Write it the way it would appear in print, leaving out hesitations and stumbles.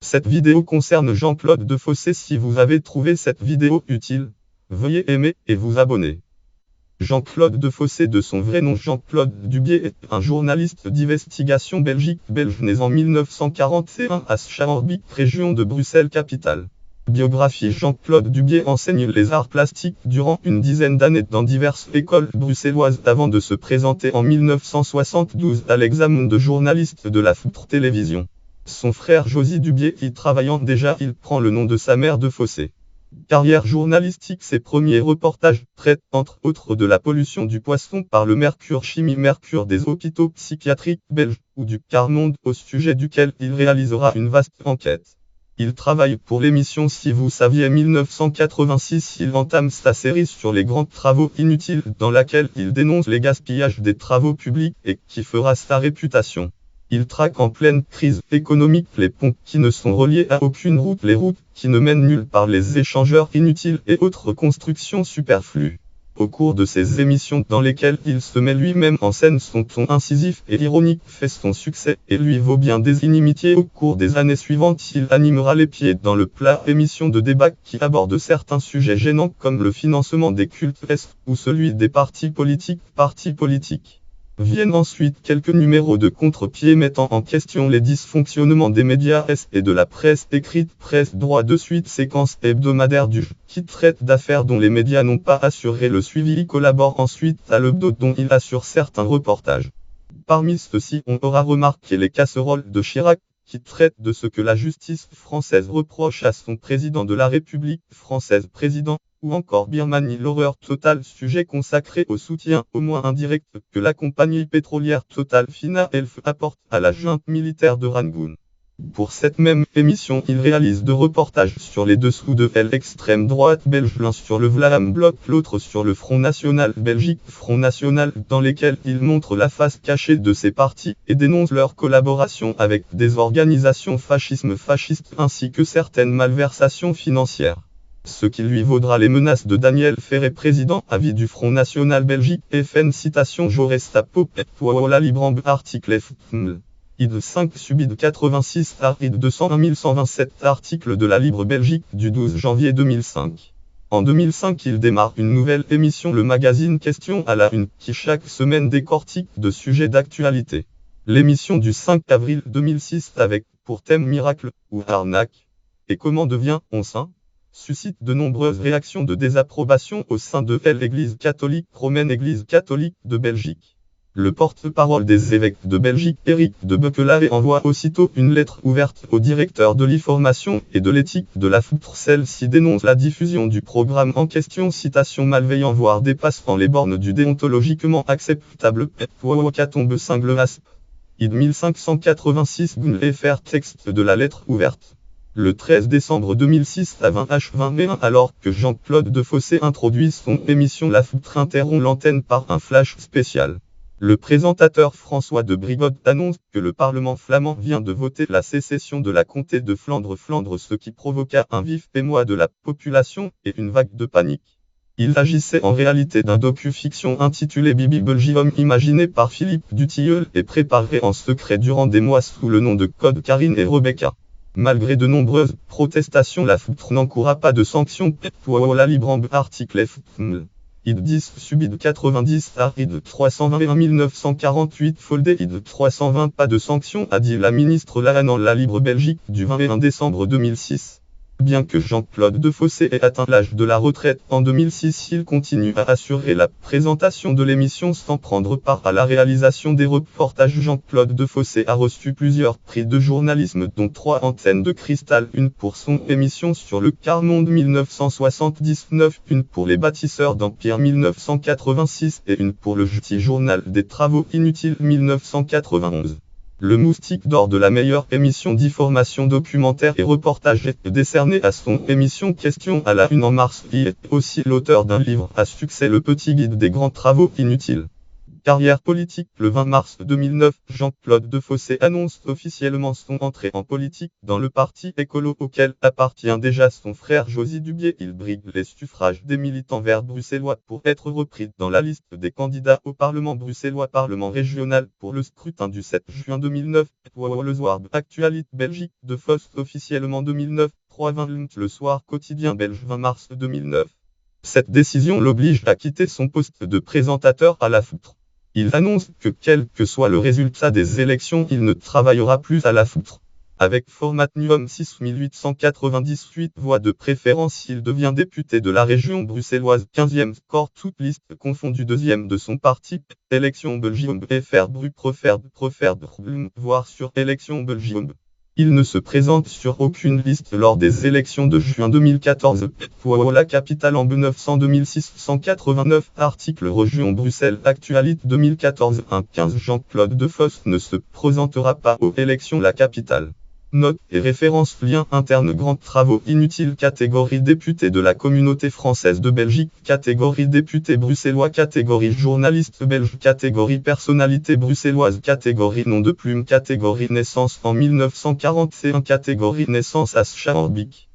Cette vidéo concerne Jean-Claude Defossé. Si vous avez trouvé cette vidéo utile, veuillez aimer et vous abonner. Jean-Claude Defossé, de son vrai nom Jean-Claude Dubié, est un journaliste d'investigation belge né en 1941 à Schaerbeek, région de Bruxelles capitale. Biographie: Jean-Claude Dubié enseigne les arts plastiques durant une dizaine d'années dans diverses écoles bruxelloises avant de se présenter en 1972 à l'examen de journaliste de la Foutre Télévision. Son frère Josy Dubié y travaillant déjà, il prend le nom de sa mère Defossé. Carrière journalistique: ses premiers reportages traitent entre autres de la pollution du poisson par le mercure, chimie mercure des hôpitaux psychiatriques belges, ou du quart-monde, au sujet duquel il réalisera une vaste enquête. Il travaille pour l'émission Si vous saviez 1986. Il entame sa série sur les grands travaux inutiles, dans laquelle il dénonce les gaspillages des travaux publics et qui fera sa réputation. Il traque en pleine crise économique les ponts qui ne sont reliés à aucune route, les routes qui ne mènent nulle part, les échangeurs inutiles et autres constructions superflues. Au cours de ces émissions dans lesquelles il se met lui-même en scène, son ton incisif et ironique fait son succès et lui vaut bien des inimitiés. Au cours des années suivantes, il animera les pieds dans le plat émissions de débat qui abordent certains sujets gênants comme le financement des cultes ou celui des partis politiques. Viennent ensuite quelques numéros de contre-pied mettant en question les dysfonctionnements des médias et de la presse écrite, presse droit de suite, séquence hebdomadaire du qui traite d'affaires dont les médias n'ont pas assuré le suivi. Il collabore ensuite à l'hebdo dont il assure certains reportages. Parmi ceux-ci, on aura remarqué les casseroles de Chirac, qui traitent de ce que la justice française reproche à son président de la République française, ou encore Birmanie, l'horreur totale, sujet consacré au soutien, au moins indirect, que la compagnie pétrolière Total Fina Elf apporte à la junte militaire de Rangoon. Pour cette même émission, il réalise 2 reportages sur les dessous de l'extrême droite belge, l'un sur le Vlaam Blok, l'autre sur le Front National Belgique, Front National, dans lesquels il montre la face cachée de ces partis et dénonce leur collaboration avec des organisations fascistes ainsi que certaines malversations financières. Ce qui lui vaudra les menaces de Daniel Ferré, président à vie du Front National Belgique, FN citation Jorestapo et Voilà Libramb article FML. id 5 subid 86 id 201127 article de la Libre Belgique du 12 janvier 2005. En 2005, il démarre une nouvelle émission, le magazine Question à la Une, qui chaque semaine décortique de sujets d'actualité. L'émission du 5 avril 2006 avec, pour thème miracle, ou arnaque, et comment devient-on saint, suscite de nombreuses réactions de désapprobation au sein de l'Église catholique romaine, Église catholique de Belgique. Le porte-parole des évêques de Belgique, Éric de Beukelaar, envoie aussitôt une lettre ouverte au directeur de l'information et de l'éthique de la Foutre. Celle-ci dénonce la diffusion du programme en question, citation malveillant voire dépassant les bornes du déontologiquement acceptable. Tombe cingle asp. id 1586 fr. Texte de la lettre ouverte. Le 13 décembre 2006 à 20h21, alors que Jean-Claude Defossé introduit son émission La Foutre, interrompt l'antenne par un flash spécial. Le présentateur François de Brigode annonce que le Parlement flamand vient de voter la sécession de la comté de Flandre, ce qui provoqua un vif émoi de la population et une vague de panique. Il s'agissait en réalité d'un docu-fiction intitulé Bibi Belgium, imaginé par Philippe Dutilleul et préparé en secret durant des mois sous le nom de Code Karine et Rebecca. Malgré de nombreuses protestations, la Foutre n'encoura pas de sanctions. Voilà Libramb article FML. id 10 subid 90 id 321 1948 foldé id 320. Pas de sanctions, a dit la ministre Lahanne La Libre Belgique du 21 décembre 2006. Bien que Jean-Claude Defossé ait atteint l'âge de la retraite en 2006, il continue à assurer la présentation de l'émission sans prendre part à la réalisation des reportages. Jean-Claude Defossé a reçu plusieurs prix de journalisme, dont 3 antennes de cristal, une pour son émission sur le quart-monde 1979, une pour les bâtisseurs d'Empire 1986 et une pour le petit journal des travaux inutiles 1991. Le Moustique d'or de la meilleure émission d'information, documentaire et reportage est décerné à son émission Question à la Une en mars. Il est aussi l'auteur d'un livre à succès, Le Petit Guide des grands travaux inutiles. Carrière politique. Le 20 mars 2009, Jean-Claude Defossé annonce officiellement son entrée en politique dans le parti écolo auquel appartient déjà son frère Josy Dubié. Il brigue les suffrages des militants verts bruxellois pour être repris dans la liste des candidats au Parlement bruxellois, Parlement régional, pour le scrutin du 7 juin 2009. Le soir, Actualité Belgique. Defossé officiellement 2009, 3:20 le soir, quotidien belge 20 mars 2009. Cette décision l'oblige à quitter son poste de présentateur à la foutre. Il annonce que quel que soit le résultat des élections, il ne travaillera plus à la foutre. Avec formatum 6898 voix de préférence, il devient député de la région bruxelloise, 15e score, toute liste confondue, deuxième de son parti. Élection Belgium FR Bru Proferd voir sur Élection Belgium. Il ne se présente sur aucune liste lors des élections de juin 2014. La capitale en 900-2689. Article Région Bruxelles Actualité 2014 1-15. Jean-Claude Defossé ne se présentera pas aux élections. La capitale. Note et référence. Lien interne. Grands travaux inutiles. Catégorie député de la communauté française de Belgique. Catégorie député bruxellois. Catégorie journaliste belge. Catégorie personnalité bruxelloise. Catégorie nom de plume. Catégorie naissance en 1941. Catégorie naissance à Schaerbeek.